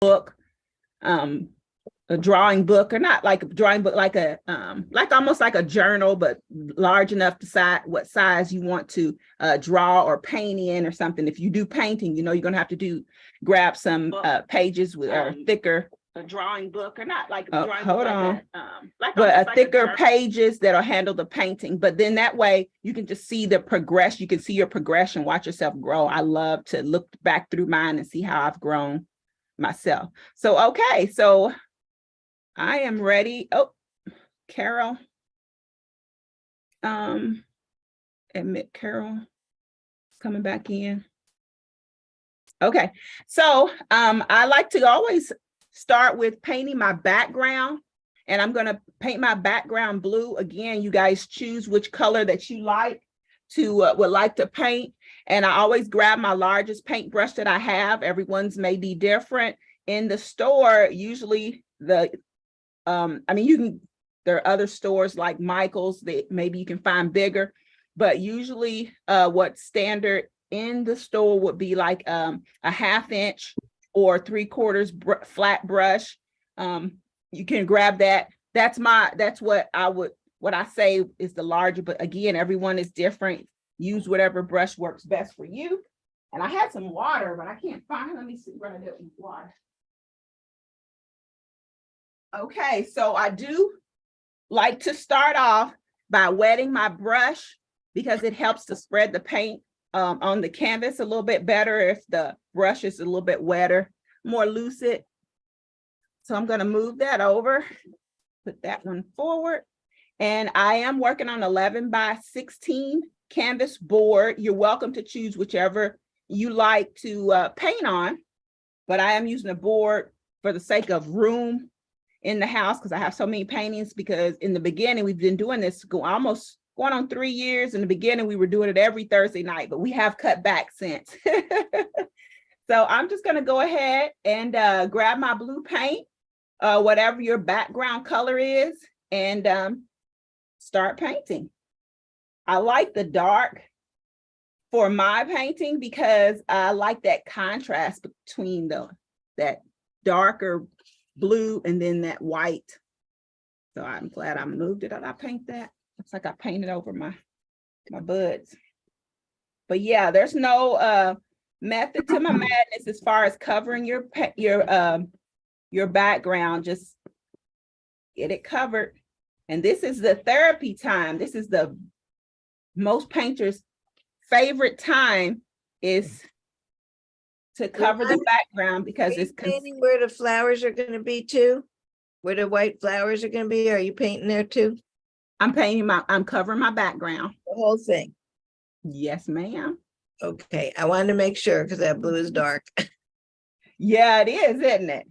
book, a drawing book, or not like a drawing book, like a like almost like a journal, but large enough to decide what size you want to draw or paint in or something. If you do painting, you know, you're gonna have to grab some pages with thicker, a drawing book, or not like a drawing book, like a thicker pages that'll handle the painting. But then that way you can just see the progression. You can see your progression, watch yourself grow. I love to look back through mine and see how I've grown myself. So okay, so I am ready. Oh, Carol. Admit Carol coming back in. Okay, so I like to always start with painting my background, and I'm gonna paint my background blue. Again, you guys choose which color that you like to would like to paint. And I always grab my largest paintbrush that I have. Everyone's may be different. In the store, usually I mean, there are other stores like Michael's that maybe you can find bigger, but usually what's standard in the store would be like a 1/2 inch or 3/4 flat brush. You can grab that. That's what I say is the larger, but again, everyone is different. Use whatever brush works best for you. And I had some water, but I can't find it. Let me see where I did with water. Okay, so I do like to start off by wetting my brush because it helps to spread the paint on the canvas a little bit better if the brush is a little bit wetter, more lucid. So I'm going to move that over, put that one forward. And I am working on 11x16 canvas board. You're welcome to choose whichever you like to paint on, but I am using a board for the sake of room in the house because I have so many paintings. Because in the beginning, we've been doing this almost going on 3 years. In the beginning, we were doing it every Thursday night, but we have cut back since. So I'm just going to go ahead and grab my blue paint, whatever your background color is, and start painting. I like the dark for my painting because I like that contrast between that darker blue and then that white. So I'm glad I moved it. Did I paint that? Looks like I painted over my buds. But yeah, there's no method to my madness as far as covering your background. Just get it covered. And this is the therapy time. This is the most painters' favorite time, is to cover the background because it's painting where the flowers are going to be too, where the white flowers are going to be. Are you painting there too? I'm covering my background. The whole thing. Yes, ma'am. Okay, I wanted to make sure because that blue is dark. Yeah, it is, isn't it?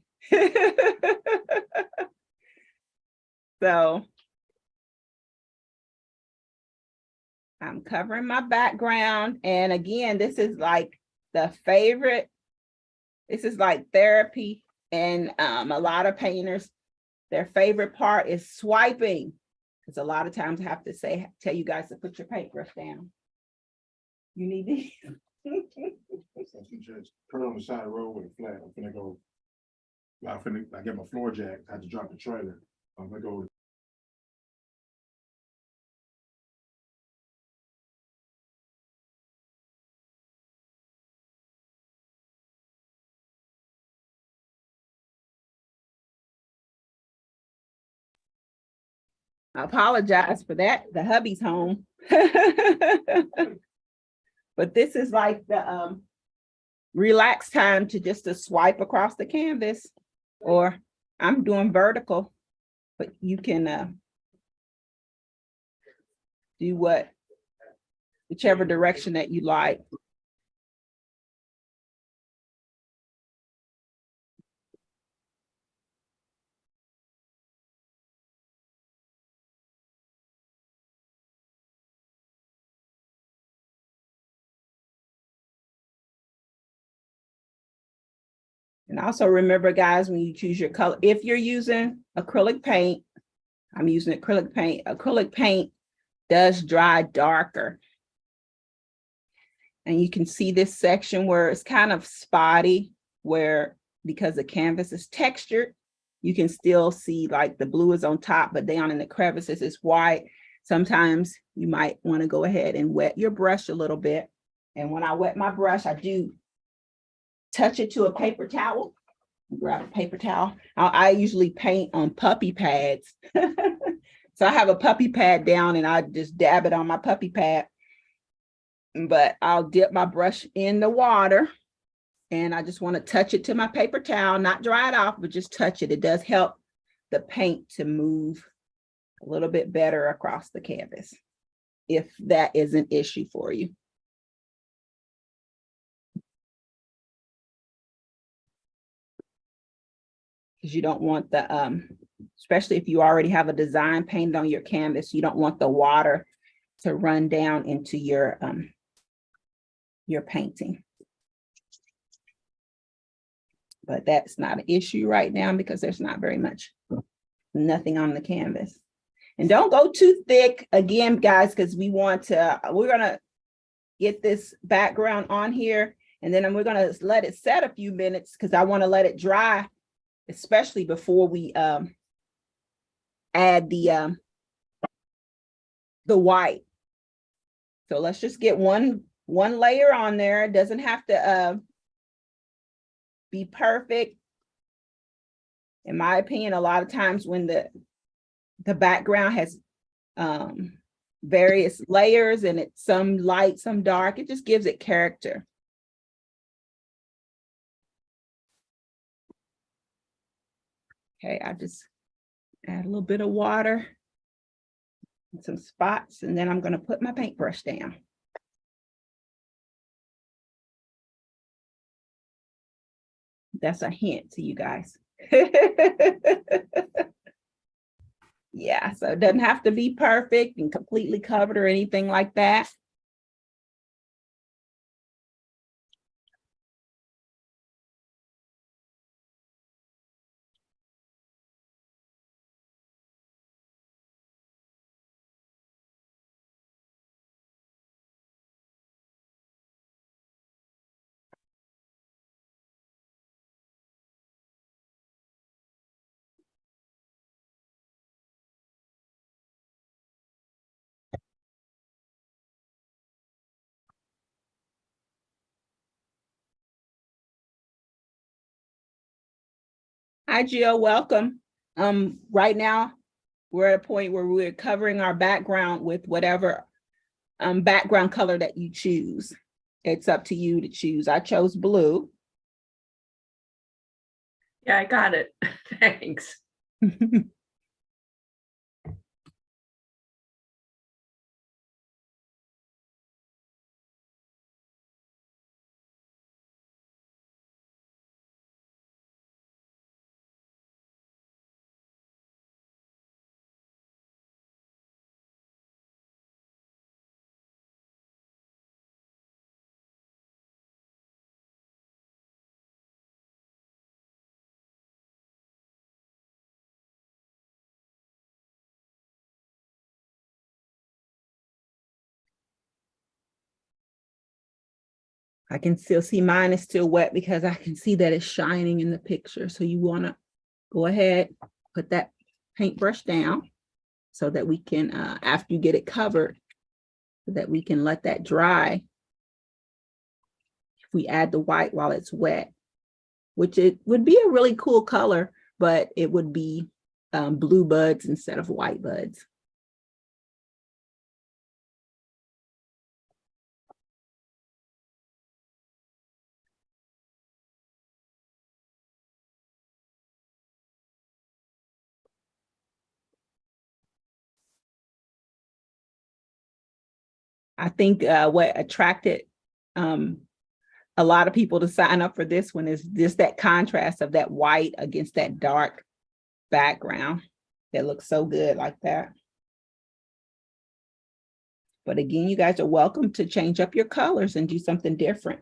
So I'm covering my background. And again, this is like the favorite. This is like therapy. And a lot of painters, their favorite part is swiping. Because a lot of times I have to tell you guys to put your paintbrush down. You need these. Just put it on the side of the road with a flat. I'm gonna go. I get my floor jack. I had to drop the trailer. I'm gonna go. I apologize for that. The hubby's home. But this is like the relaxed time to swipe across the canvas, or I'm doing vertical, but you can do whichever direction that you like. And also remember, guys, when you choose your color, if you're using acrylic paint, I'm using acrylic paint. Acrylic paint does dry darker. And you can see this section where it's kind of spotty, where because the canvas is textured, you can still see like the blue is on top, but down in the crevices is white. Sometimes you might want to go ahead and wet your brush a little bit. And when I wet my brush, I do touch it to a paper towel. Grab a paper towel. I usually paint on puppy pads. So I have a puppy pad down and I just dab it on my puppy pad. But I'll dip my brush in the water and I just want to touch it to my paper towel, not dry it off, but just touch it. It does help the paint to move a little bit better across the canvas, if that is an issue for you. Because you don't want the, especially if you already have a design painted on your canvas, you don't want the water to run down into your painting. But that's not an issue right now because there's not very much, nothing on the canvas. And don't go too thick again, guys, because we're gonna get this background on here and then we're gonna let it set a few minutes because I want to let it dry, especially before we add the white. So let's just get one layer on there. It doesn't have to be perfect. In my opinion, a lot of times when the background has various layers and it's some light, some dark, it just gives it character. Okay, I just add a little bit of water and some spots, and then I'm going to put my paintbrush down. That's a hint to you guys. Yeah, so it doesn't have to be perfect and completely covered or anything like that. Hi, Jill, welcome. Right now, we're at a point where we're covering our background with whatever background color that you choose. It's up to you to choose. I chose blue. Yeah, I got it. Thanks. I can still see mine is still wet because I can see that it's shining in the picture. So you want to go ahead, put that paintbrush down so that we can, after you get it covered, so that we can let that dry. If we add the white while it's wet, which it would be a really cool color, but it would be blue buds instead of white buds. I think what attracted a lot of people to sign up for this one is just that contrast of that white against that dark background that looks so good like that. But again, you guys are welcome to change up your colors and do something different.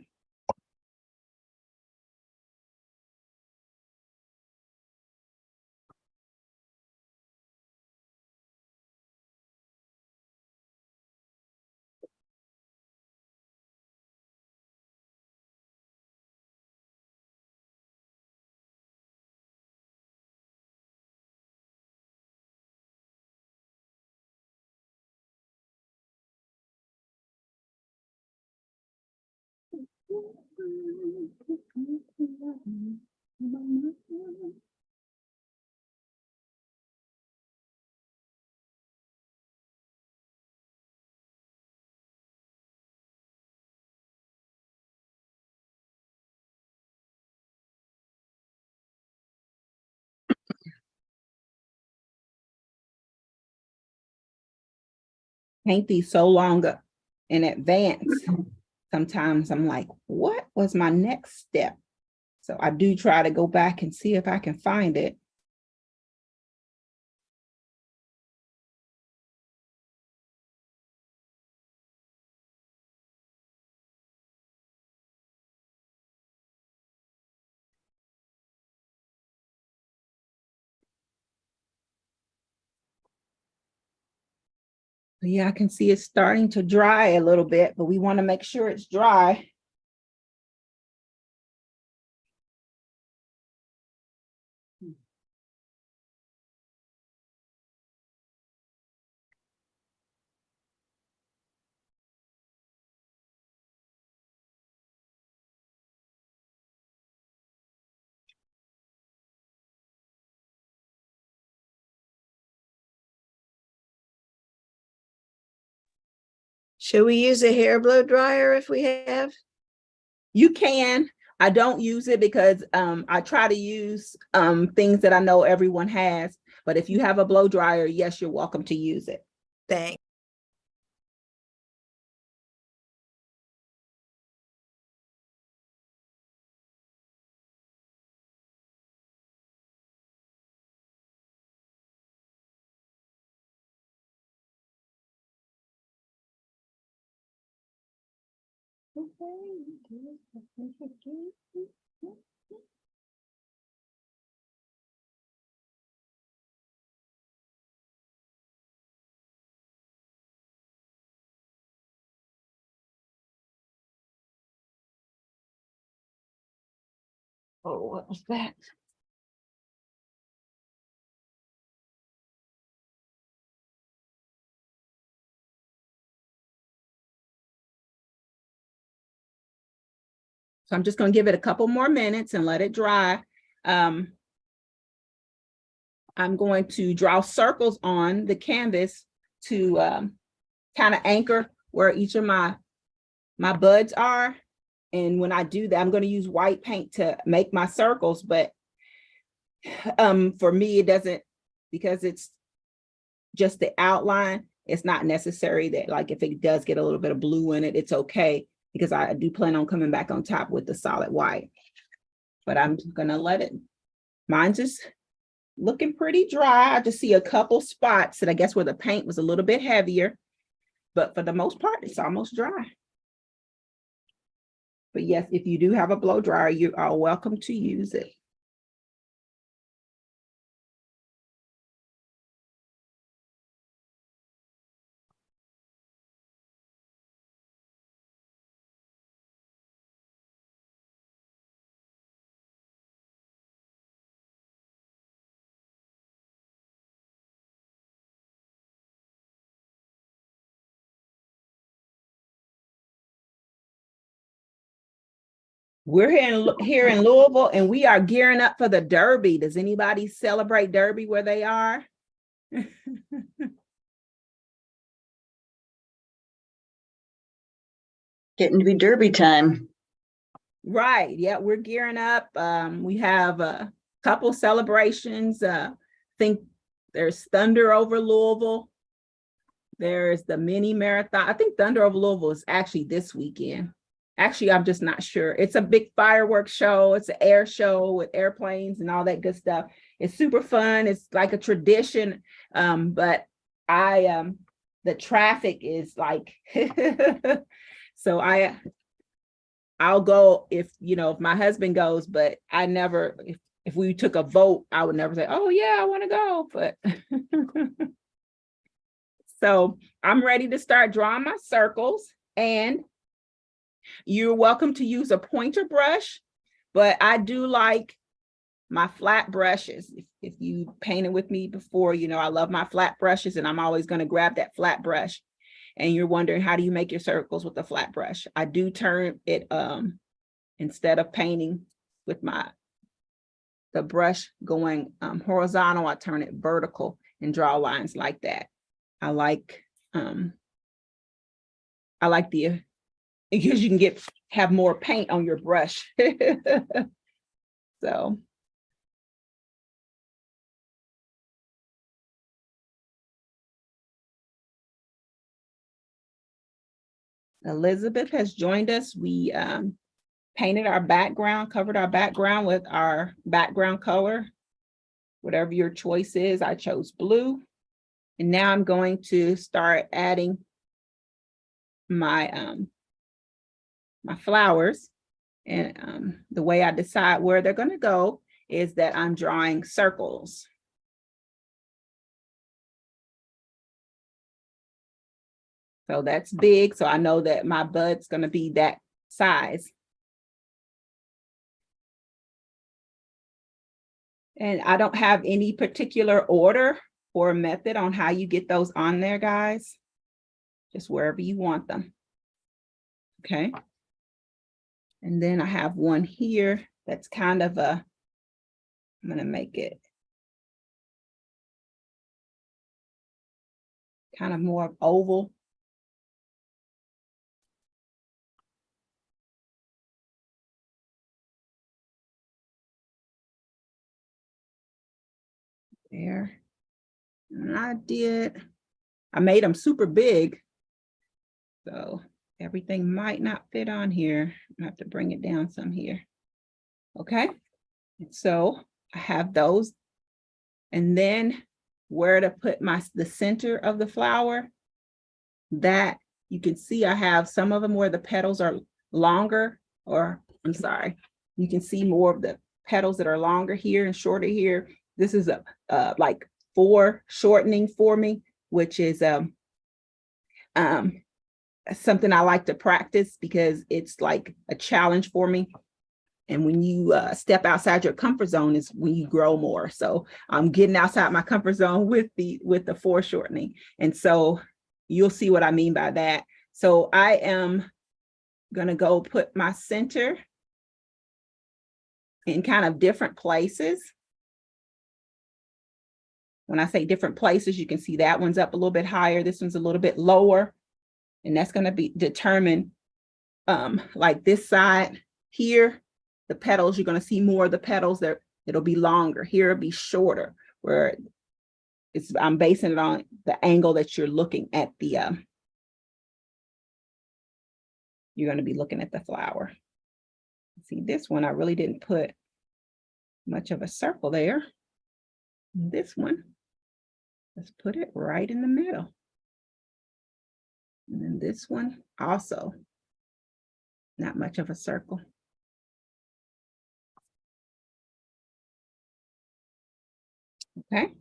Paint these so long in advance. Sometimes I'm like, what was my next step? So I do try to go back and see if I can find it. Yeah, I can see it's starting to dry a little bit, but we want to make sure it's dry. Should we use a hair blow dryer if we have? You can. I don't use it because I try to use things that I know everyone has. But if you have a blow dryer, yes, you're welcome to use it. Thanks. Oh, what was that? So I'm just going to give it a couple more minutes and let it dry. I'm going to draw circles on the canvas to kind of anchor where each of my buds are. And when I do that, I'm going to use white paint to make my circles. But for me, it doesn't, because it's just the outline, it's not necessary that, like, if it does get a little bit of blue in it, it's okay, because I do plan on coming back on top with the solid white. But I'm going to let it, mine's just looking pretty dry. I just see a couple spots that I guess where the paint was a little bit heavier, but for the most part, it's almost dry. But yes, if you do have a blow dryer, you are welcome to use it. We're here in Louisville, and we are gearing up for the Derby. Does anybody celebrate Derby where they are? Getting to be Derby time. Right. Yeah, we're gearing up. We have a couple celebrations. I think there's Thunder over Louisville. There's the mini marathon. I think Thunder over Louisville is actually this weekend. Actually, I'm just not sure. It's a big fireworks show. It's an air show with airplanes and all that good stuff. It's super fun. It's like a tradition. But the traffic is like, so I'll go if my husband goes, but I never, if we took a vote, I would never say, oh yeah, I want to go. But so I'm ready to start drawing my circles, and you're welcome to use a pointer brush, but I do like my flat brushes. If you painted with me before, I love my flat brushes, and I'm always going to grab that flat brush. And you're wondering, how do you make your circles with a flat brush? I do turn it instead of painting with the brush going horizontal, I turn it vertical and draw lines like that. I like the, because you can have more paint on your brush. So. Elizabeth has joined us. We painted our background, covered our background with our background color. Whatever your choice is, I chose blue. And now I'm going to start adding my my flowers. And the way I decide where they're going to go is that I'm drawing circles. So that's big. So I know that my bud's going to be that size. And I don't have any particular order or method on how you get those on there, guys. Just wherever you want them. Okay. And then I have one here that's kind of I'm going to make it kind of more oval. There. And I made them super big. So everything might not fit on here. I have to bring it down some here. Okay. So I have those. And then where to put the center of the flower, that you can see I have some of them where the petals are longer, or I'm sorry, you can see more of the petals that are longer here and shorter here. This is like 4 shortening for me, which is something I like to practice because it's like a challenge for me. And when you step outside your comfort zone is when you grow more. So I'm getting outside my comfort zone with the 4 shortening. And so you'll see what I mean by that. So I am going to go put my center in kind of different places. When I say different places, you can see that one's up a little bit higher. This one's a little bit lower. And that's going to be determined like this side here, the petals, you're going to see more of the petals there. It'll be longer. Here it'll be shorter, where I'm basing it on the angle that you're looking at you're going to be looking at the flower. See, this one, I really didn't put much of a circle there. This one, let's put it right in the middle. And then this one also, not much of a circle. Okay.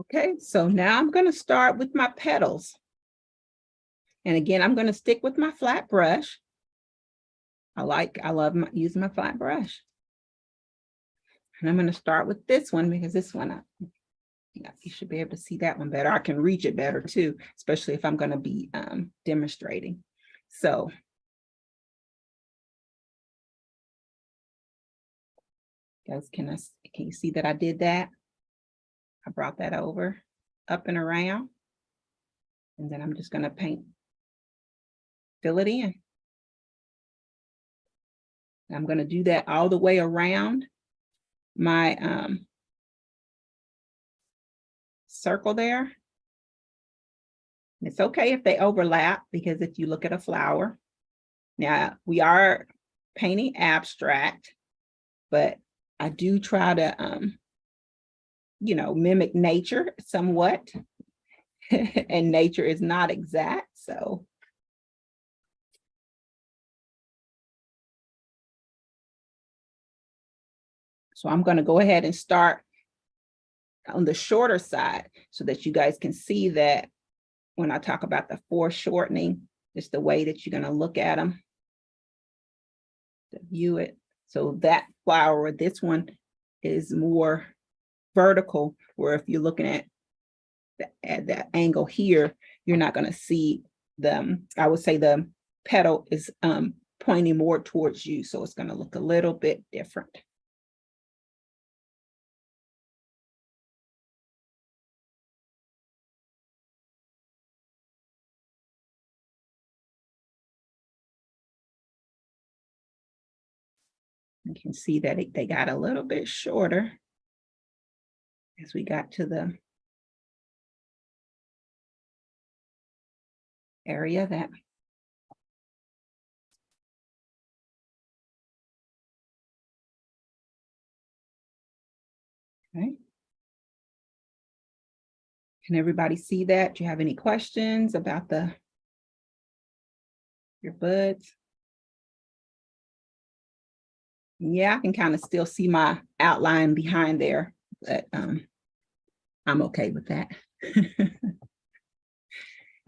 Okay, so now I'm going to start with my petals. And again, I'm going to stick with my flat brush. I love using my flat brush. And I'm going to start with this one because this one, you should be able to see that one better. I can reach it better too, especially if I'm going to be demonstrating. So guys, can you see that I did that? I brought that over, up and around. And then I'm just going to fill it in. I'm going to do that all the way around my circle there. It's okay if they overlap, because if you look at a flower, now we are painting abstract, but I do try to, mimic nature somewhat, and nature is not exact, so. So I'm going to go ahead and start on the shorter side so that you guys can see that when I talk about the foreshortening, it's the way that you're going to look at them to view it. So that flower, this one is more vertical, where if you're looking at that angle here, you're not going to see them. I would say the petal is pointing more towards you, so it's going to look a little bit different. You can see that they got a little bit shorter as we got to the area that okay. Can everybody see that? Do you have any questions about your buds? Yeah, I can kind of still see my outline behind there, but I'm okay with that.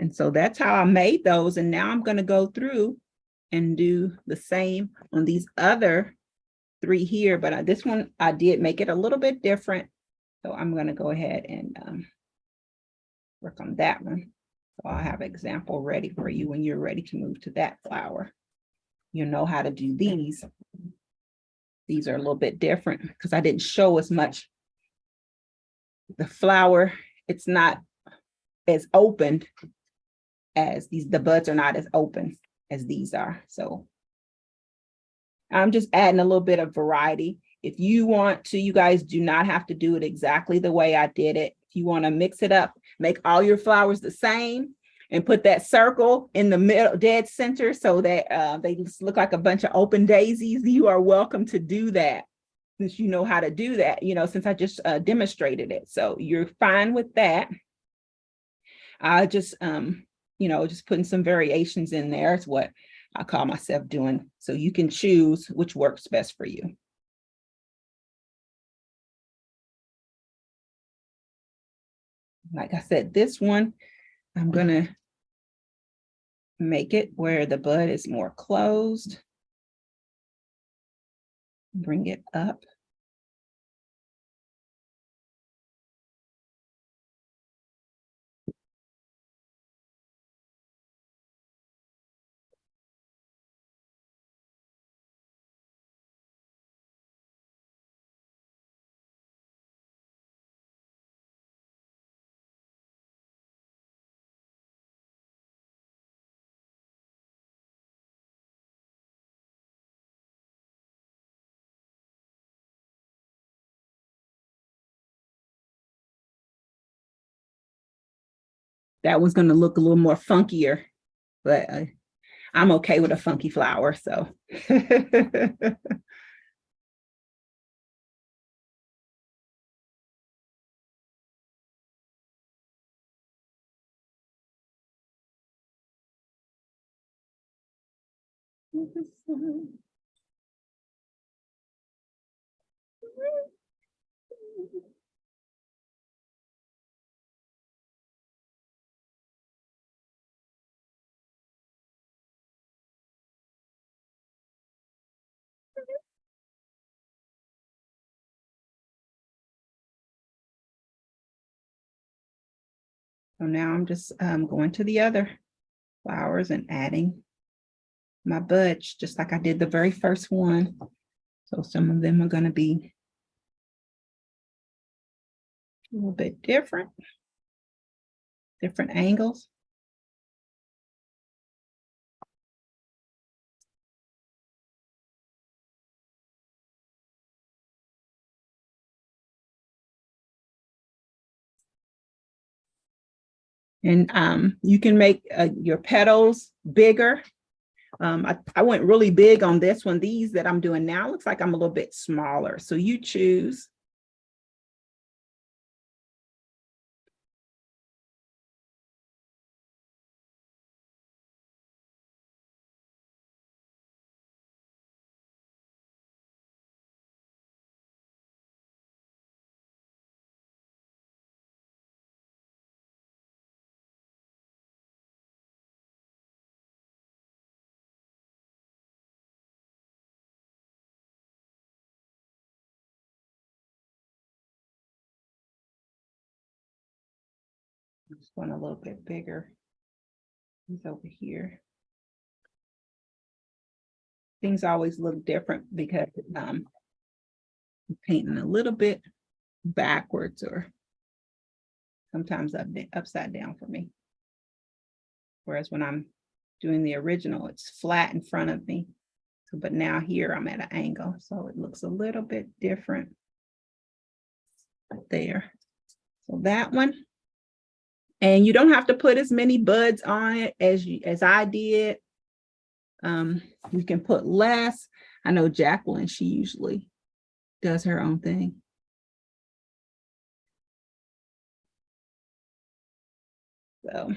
And so that's how I made those. And now I'm going to go through and do the same on these other 3 here, but this one, I did make it a little bit different. So I'm going to go ahead and work on that one. So I'll have an example ready for you when you're ready to move to that flower. You know how to do these. These are a little bit different because I didn't show as much. The flower, it's not as opened as these, the buds are not as open as these are. So I'm just adding a little bit of variety. If you want to, you guys do not have to do it exactly the way I did it. If you want to mix it up, make all your flowers the same and put that circle in the middle, dead center, so that they just look like a bunch of open daisies, you are welcome to do that, since you know how to do that, since I just demonstrated it. So you're fine with that. I just, just putting some variations in there is what I call myself doing. So you can choose which works best for you. Like I said, this one, I'm going to make it where the bud is more closed. Bring it up. That one's going to look a little more funkier, but I'm okay with a funky flower, so. So now I'm just going to the other flowers and adding my buds, just like I did the very first one. So some of them are going to be a little bit different angles. And you can make your petals bigger. I went really big on this one. These that I'm doing now looks like I'm a little bit smaller. So you choose. Just one a little bit bigger. He's over here. Things always look different because I'm painting a little bit backwards or sometimes upside down for me. Whereas when I'm doing the original, it's flat in front of me. So, but now here I'm at an angle, so it looks a little bit different there. So that one. And you don't have to put as many buds on it as I did. You can put less. I know Jacqueline, she usually does her own thing. So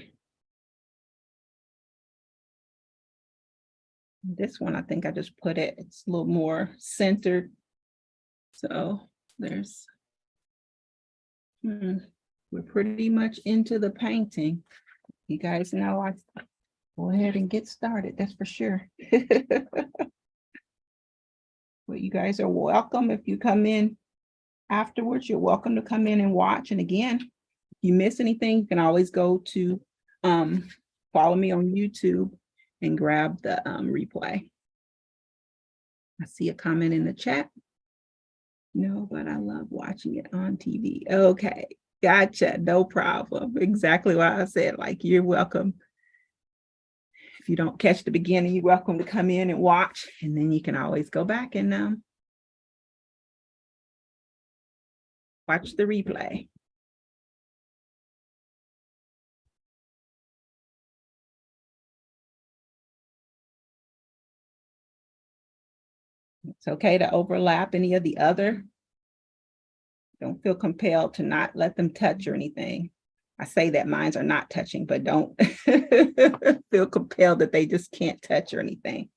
this one, I think I just put it, it's a little more centered. So there's, we're pretty much into the painting. You guys know I go ahead and get started, that's for sure. Well, you guys are welcome. If you come in afterwards, you're welcome to come in and watch. And again, if you miss anything, you can always go to follow me on YouTube and grab the replay. I see a comment in the chat. No, but I love watching it on TV. Okay, gotcha, no problem. Exactly what I said, like you're welcome. If you don't catch the beginning, you're welcome to come in and watch, and then you can always go back and watch the replay. It's okay to overlap any of the other. Don't feel compelled to not let them touch or anything. I say that mines are not touching, but don't feel compelled that they just can't touch or anything.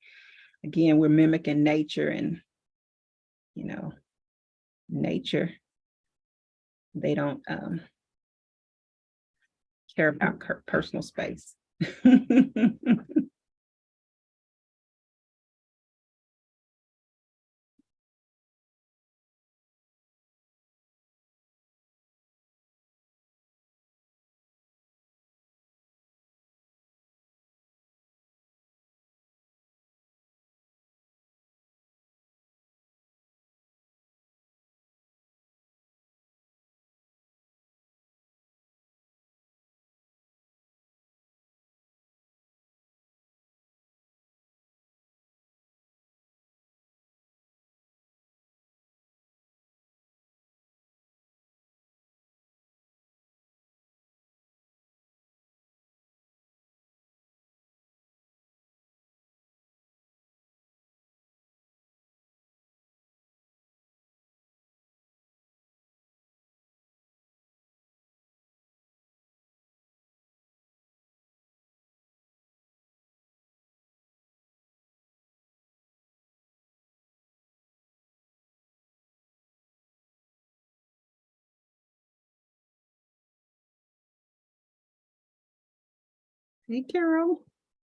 Again, we're mimicking nature, and you know, nature, they don't care about personal space. Hey, Carol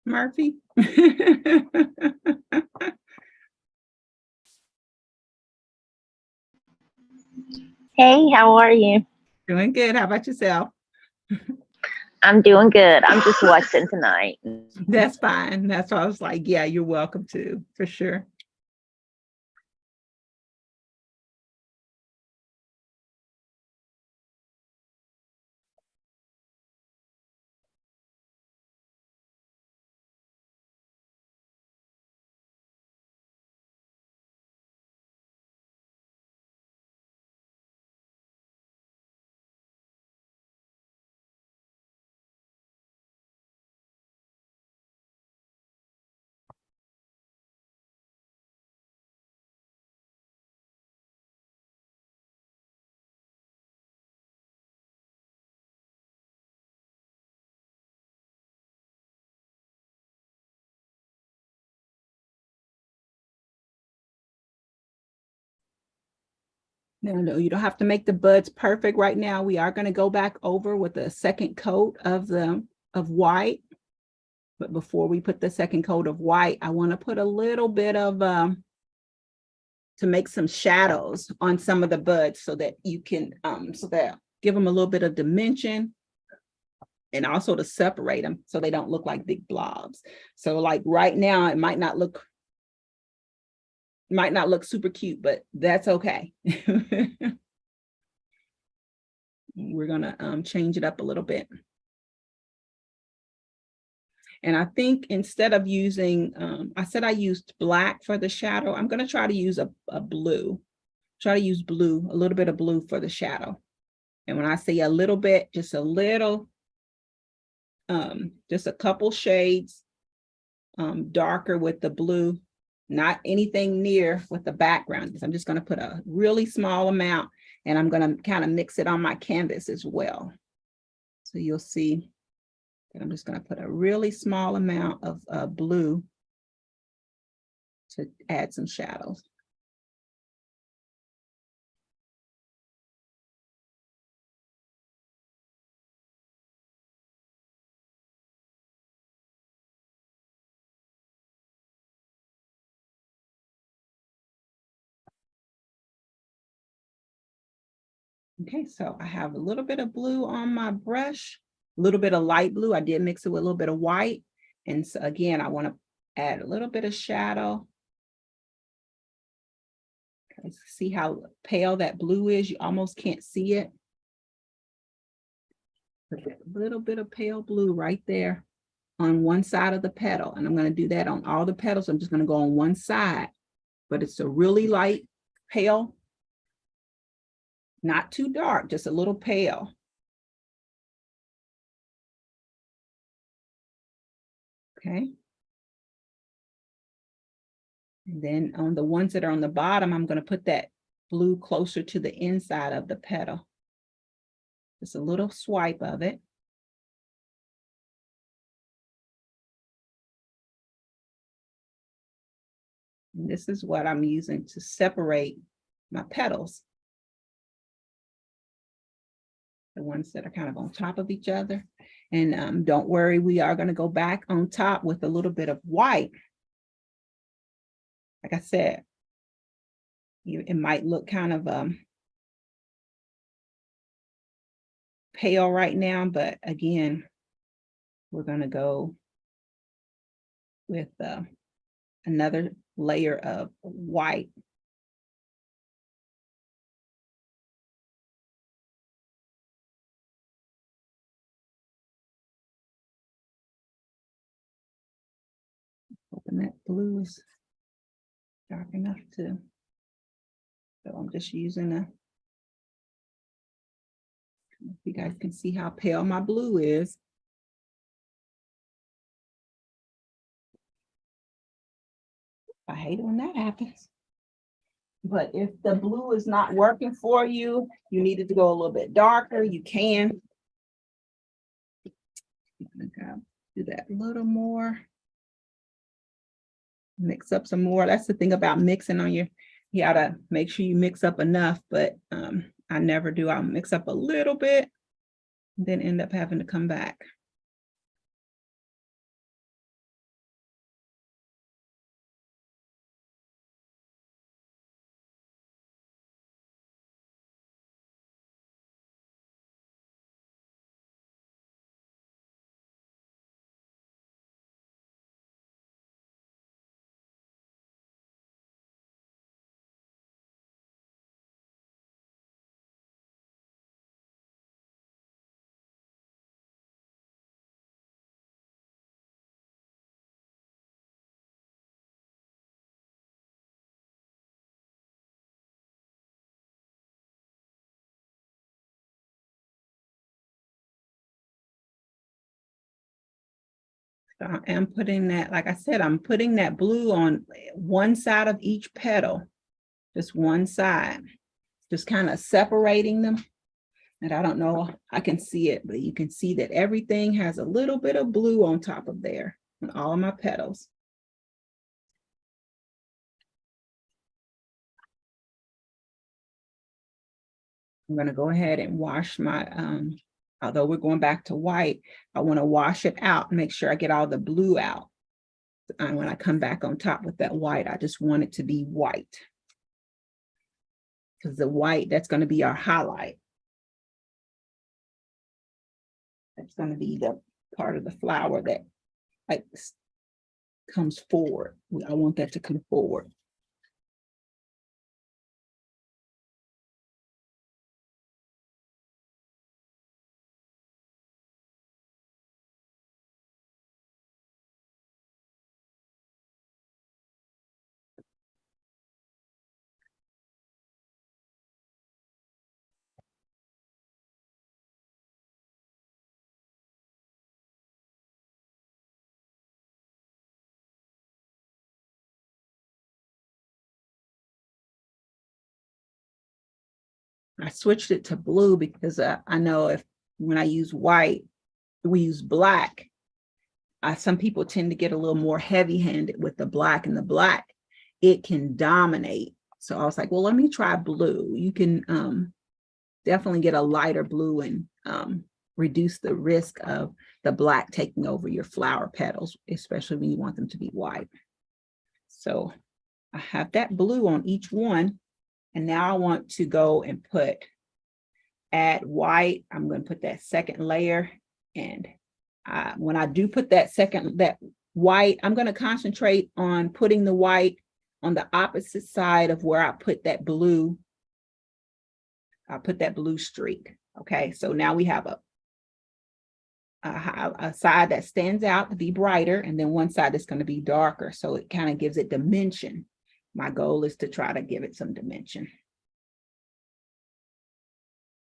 Murphy. Hey, how are you? Doing good. How about yourself? I'm doing good. I'm just watching tonight. That's fine. That's why I was like, yeah, you're welcome to, for sure. No, you don't have to make the buds perfect right now. We are going to go back over with a second coat of white. But before we put the second coat of white, I want to put a little bit of to make some shadows on some of the buds so that you can give them a little bit of dimension, and also to separate them so they don't look like big blobs. So like right now, it might not look super cute, but that's okay. We're gonna change it up a little bit. And I think instead of using, I said I used black for the shadow, I'm gonna try to use a blue. Try to use blue, a little bit of blue for the shadow. And when I say a little bit, just a little, just a couple shades darker with the blue, not anything near with the background, because I'm just going to put a really small amount, and I'm going to kind of mix it on my canvas as well. So you'll see that I'm just going to put a really small amount of blue to add some shadows. Okay, so I have a little bit of blue on my brush, a little bit of light blue. I did mix it with a little bit of white. And so again, I want to add a little bit of shadow. Okay, see how pale that blue is? You almost can't see it. Put a little bit of pale blue right there on one side of the petal. And I'm going to do that on all the petals. I'm just going to go on one side, but it's a really light pale. Not too dark, just a little pale. Okay. And then on the ones that are on the bottom, I'm going to put that blue closer to the inside of the petal. Just a little swipe of it. And this is what I'm using to separate my petals. The ones that are kind of on top of each other. And don't worry, we are going to go back on top with a little bit of white. Like I said, it might look kind of pale right now, but again, we're going to go with another layer of white. Hoping that blue is dark enough to, so I'm just using you guys can see how pale my blue is. I hate it when that happens. But if the blue is not working for you, you needed to go a little bit darker, you can. I'm gonna do that a little more. Mix up some more. That's the thing about mixing on you gotta make sure you mix up enough, but I never do. I'll mix up a little bit, then end up having to come back. So I am putting that, like I said, I'm putting that blue on one side of each petal, just one side, just kind of separating them. And I don't know, I can see it, but you can see that everything has a little bit of blue on top of there on all of my petals. I'm gonna go ahead and wash my, although we're going back to white, I wanna wash it out and make sure I get all the blue out. And when I come back on top with that white, I just want it to be white. Because the white, that's gonna be our highlight. That's gonna be the part of the flower that like comes forward. I want that to come forward. I switched it to blue because I know if when I use white, we use black. Some people tend to get a little more heavy-handed with the black, and the black, it can dominate. So I was like, well, let me try blue. You can definitely get a lighter blue and reduce the risk of the black taking over your flower petals, especially when you want them to be white. So I have that blue on each one. And now I want to go and add white. I'm going to put that second layer. And when I do put that white, I'm going to concentrate on putting the white on the opposite side of where I put that blue. I put that blue streak. Okay, so now we have a side that stands out to be brighter, and then one side that's going to be darker. So it kind of gives it dimension. My goal is to try to give it some dimension.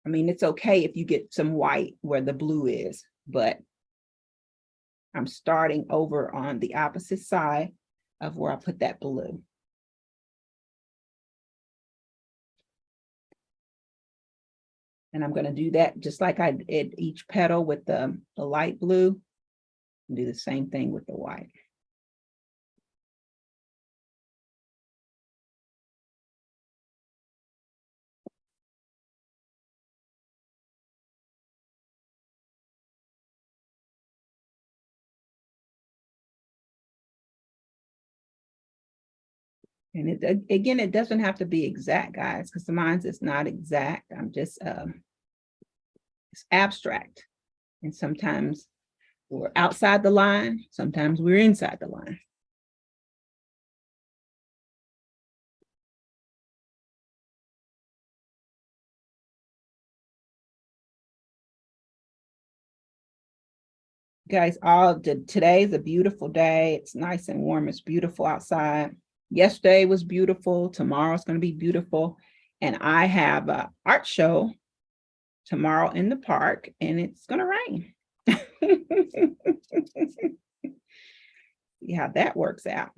I mean, it's okay if you get some white where the blue is, but I'm starting over on the opposite side of where I put that blue. And I'm going to do that just like I did each petal with the light blue. Do the same thing with the white. And again, it doesn't have to be exact, guys, because mine is not exact. I'm just, it's abstract. And sometimes we're outside the line, sometimes we're inside the line. Guys, today is a beautiful day. It's nice and warm. It's beautiful outside. Yesterday was beautiful. Tomorrow's going to be beautiful. And I have an art show tomorrow in the park, and it's going to rain. See how that works out.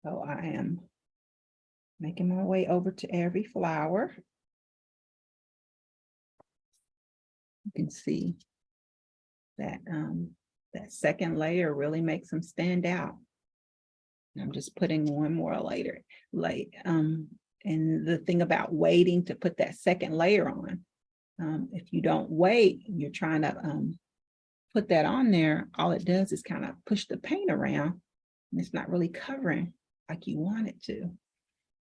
So I am making my way over to every flower. You can see that that second layer really makes them stand out. And I'm just putting one more layer. And the thing about waiting to put that second layer on, if you don't wait, you're trying to put that on there, all it does is kind of push the paint around, and it's not really covering like you want it to.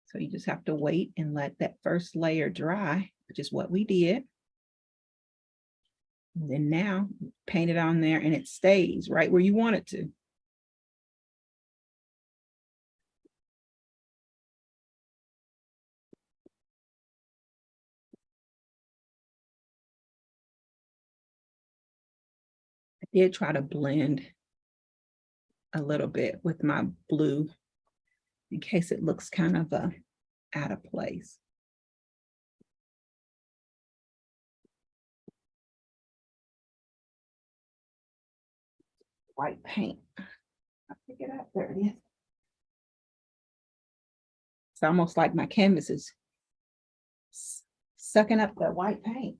So you just have to wait and let that first layer dry, which is what we did. And then now paint it on there and it stays right where you want it to. I did try to blend a little bit with my blue in case it looks kind of out of place. White paint. I'll pick it up. There it is. It's almost like my canvas is sucking up the white paint.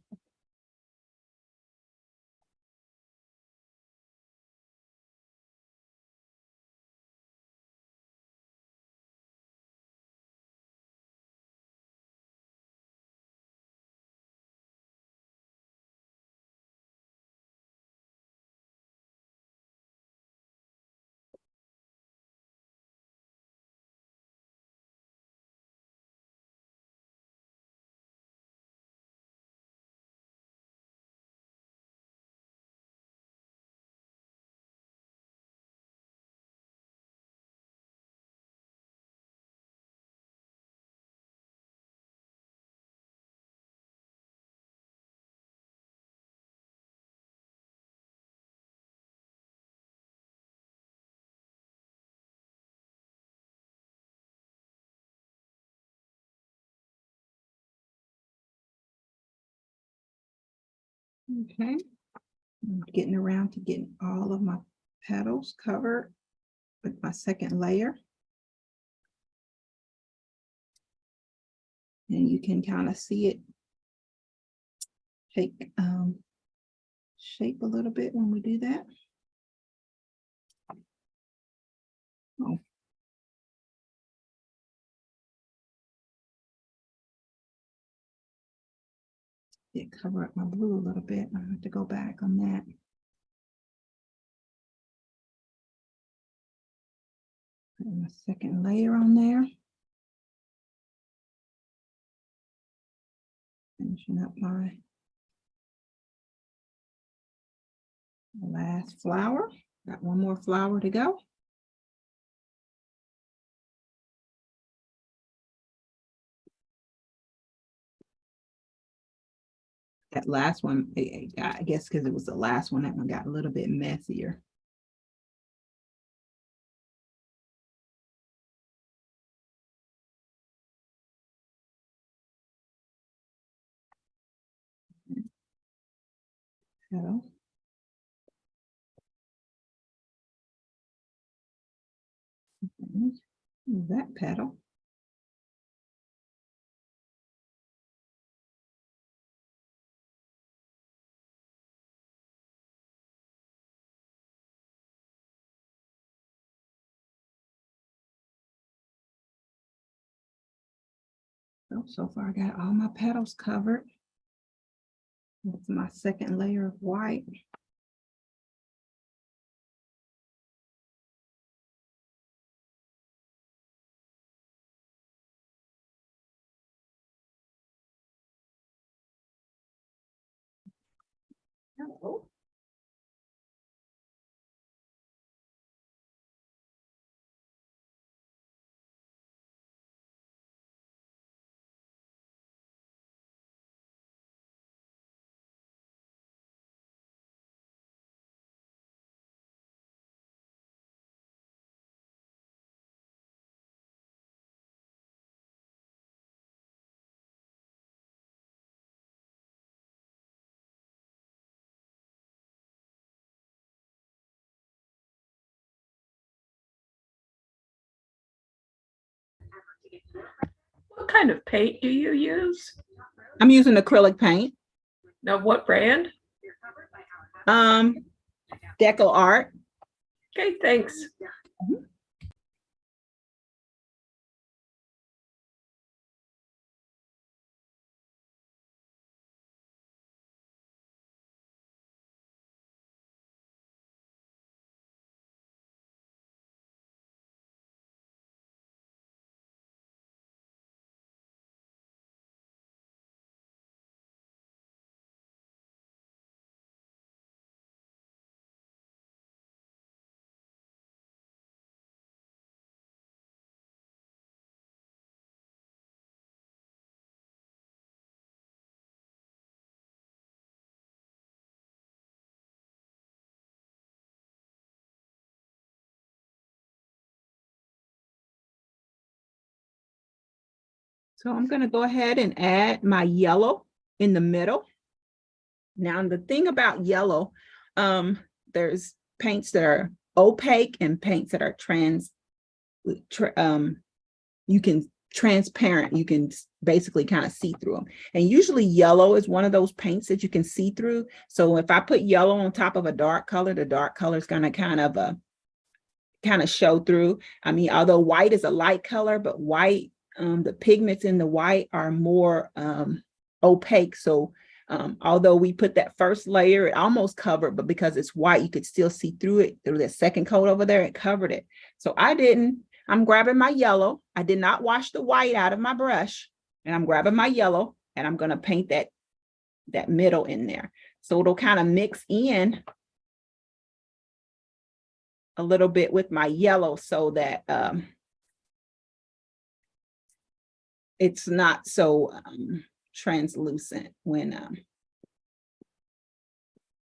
Okay, I'm getting around to getting all of my petals covered with my second layer. And you can kind of see it take shape a little bit when we do that. Oh. Did cover up my blue a little bit. I have to go back on that. Put my second layer on there. Finishing up my last flower. Got one more flower to go. That last one, I guess because it was the last one, that one got a little bit messier. Petal. That petal. So far I got all my petals covered with my second layer of white. Oh. What kind of paint do you use? I'm using acrylic paint. Now, what brand? Deco Art. Okay, thanks. So I'm going to go ahead and add my yellow in the middle. Now, the thing about yellow, there's paints that are opaque and paints that are you can transparent. You can basically kind of see through them. And usually yellow is one of those paints that you can see through. So if I put yellow on top of a dark color, the dark color is going to kind of show through. I mean, although white is a light color, but white, the pigments in the white are more opaque. So although we put that first layer, it almost covered, but because it's white, you could still see through it. Through that second coat over there, it covered it. So I'm grabbing my yellow. I did not wash the white out of my brush, and I'm grabbing my yellow, and I'm going to paint that middle in there. So it'll kind of mix in a little bit with my yellow so that it's not so translucent when I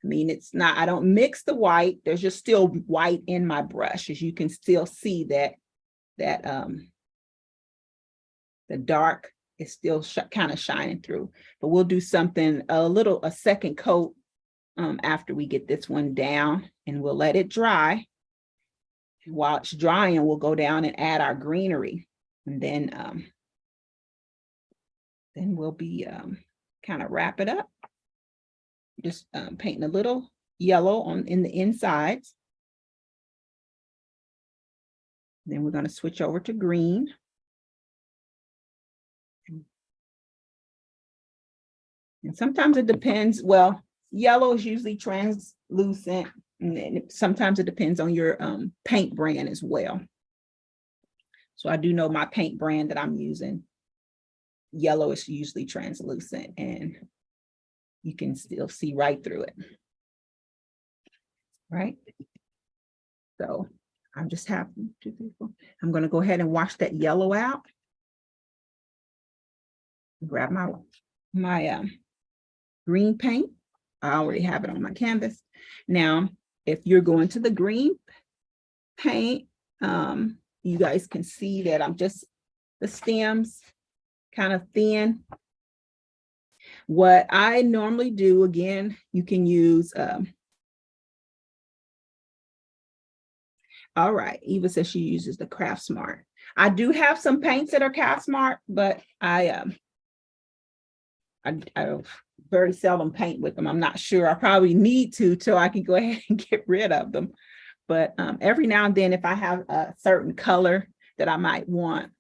mean, it's not, I don't mix the white. There's just still white in my brush, as you can still see that the dark is still kind of shining through. But we'll do something a second coat after we get this one down, and we'll let it dry. And while it's drying, we'll go down and add our greenery, and then we'll be kind of wrap it up. Just painting a little yellow in the insides. Then we're going to switch over to green. And sometimes it depends. Well, yellow is usually translucent, and then sometimes it depends on your paint brand as well. So I do know my paint brand that I'm using. Yellow is usually translucent, and you can still see right through it. Right? So I'm just having two people. I'm going to go ahead and wash that yellow out. Grab my green paint. I already have it on my canvas. Now, if you're going to the green paint, you guys can see that I'm just the stems kind of thin. What I normally do, again, you can use, all right, Eva says she uses the Craft Smart. I do have some paints that are Craft Smart, but I very seldom paint with them. I'm not sure. I probably need to till I can go ahead and get rid of them. But every now and then, if I have a certain color that I might want,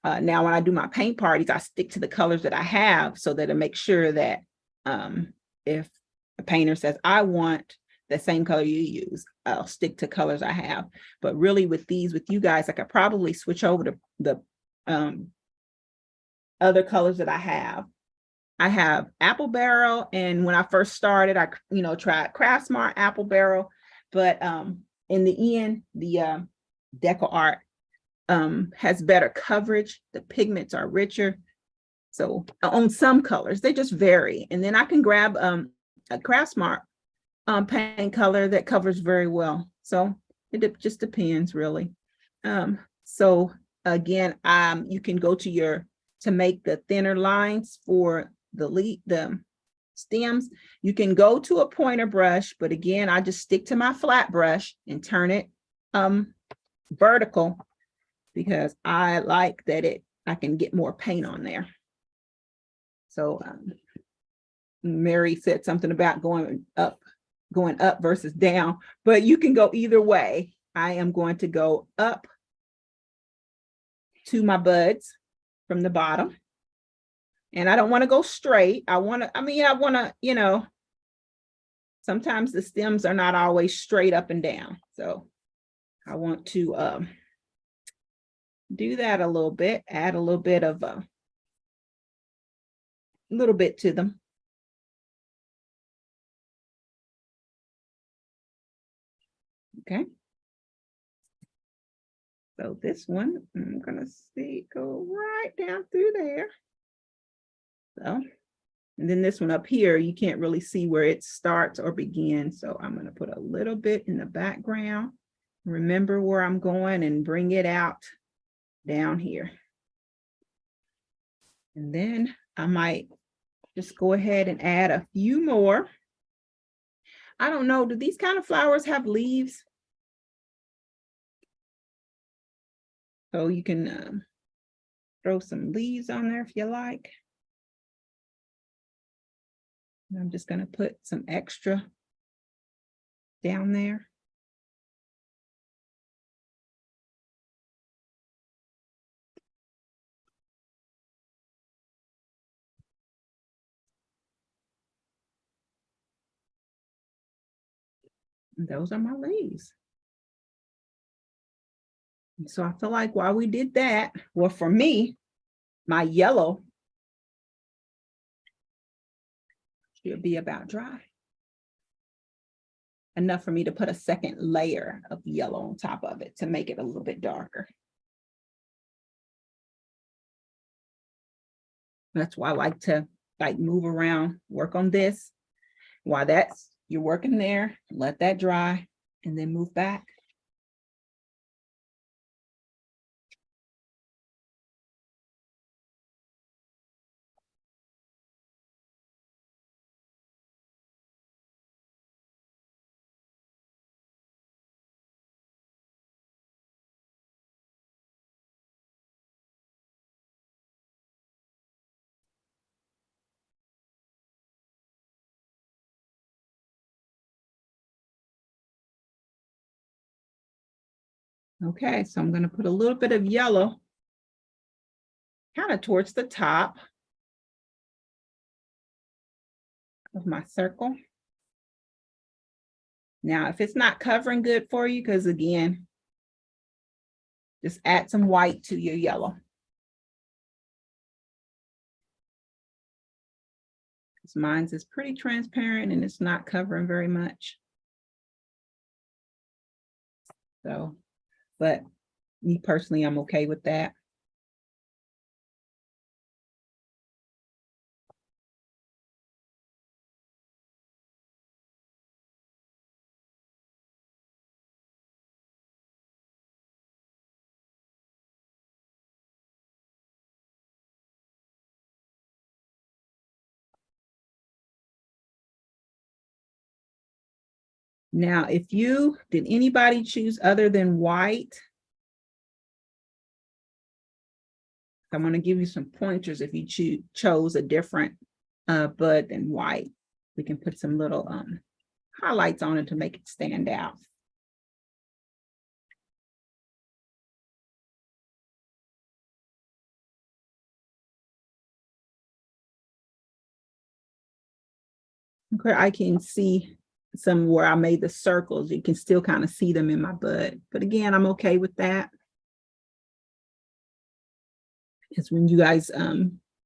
now when I do my paint parties, I stick to the colors that I have so that it makes sure that if a painter says, I want the same color you use, I'll stick to colors I have. But really with you guys, I could probably switch over to the other colors that I have. I have Apple Barrel, and when I first started, I tried Craft Smart, Apple Barrel, but in the end, the Deco Art has better coverage. The pigments are richer. So on some colors, they just vary. And then I can grab a Craft Smart paint color that covers very well. So it just depends really. So again, you can go to make the thinner lines for the stems. You can go to a pointer brush, but again, I just stick to my flat brush and turn it vertical, because I like that I can get more paint on there. So Mary said something about going up versus down, but you can go either way. I am going to go up to my buds from the bottom. And I don't want to go straight. I want to, sometimes the stems are not always straight up and down. So I want to do that a little bit, add a little bit of a little bit to them. Okay. So this one, I'm gonna go right down through there. So, and then this one up here, you can't really see where it starts or begins. So I'm gonna put a little bit in the background. Remember where I'm going and bring it out down here. And then I might just go ahead and add a few more. I don't know, do these kind of flowers have leaves? So you can Throw some leaves on there if you like. And I'm just going to put some extra down there. And those are my leaves. And so I feel like while we did that, well, for me, my yellow should be about dry. Enough for me to put a second layer of yellow on top of it to make it a little bit darker. That's why I like to move around, work on this. While you're working there, let that dry and then move back. Okay, so I'm going to put a little bit of yellow kind of towards the top of my circle. Now, if it's not covering good for you, because again, just add some white to your yellow. Because mine's is pretty transparent and it's not covering very much. So, but me personally, I'm okay with that. Now, did anybody choose other than white? I'm going to give you some pointers if you chose a different bud than white. We can put some little highlights on it to make it stand out. Okay, I can see some where I made the circles. You can still kind of see them in my bud. But again, I'm okay with that. Because when you guys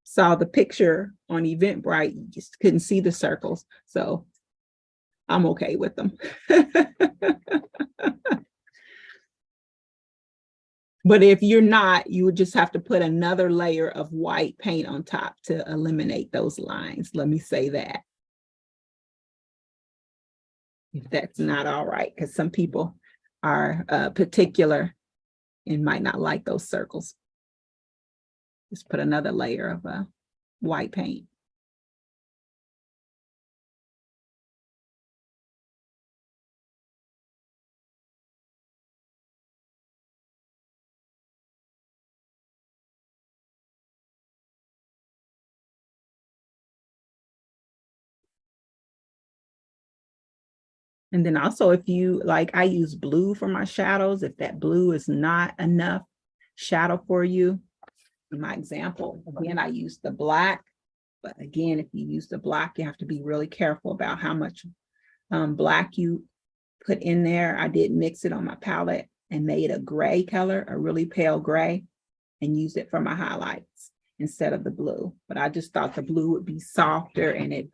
saw the picture on Eventbrite, you just couldn't see the circles. So I'm okay with them. But if you're not, you would just have to put another layer of white paint on top to eliminate those lines. Let me say that. If that's not all right, because some people are particular and might not like those circles. Just put another layer of white paint. And then also if you like, I use blue for my shadows. If that blue is not enough shadow for you, in my example, again, I use the black. But again, if you use the black, you have to be really careful about how much black you put in there. I did mix it on my palette and made a gray color, a really pale gray, and used it for my highlights instead of the blue. But I just thought the blue would be softer and it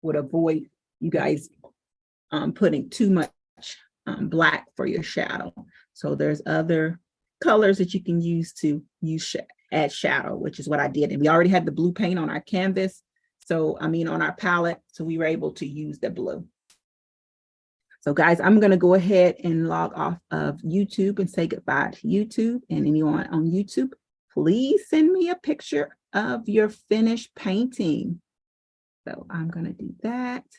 would avoid you guys putting too much black for your shadow. So there's other colors that you can use to add shadow, which is what I did. And we already had the blue paint on our canvas. So, on our palette. So we were able to use the blue. So guys, I'm going to go ahead and log off of YouTube and say goodbye to YouTube. And anyone on YouTube, please send me a picture of your finished painting. So I'm going to do that.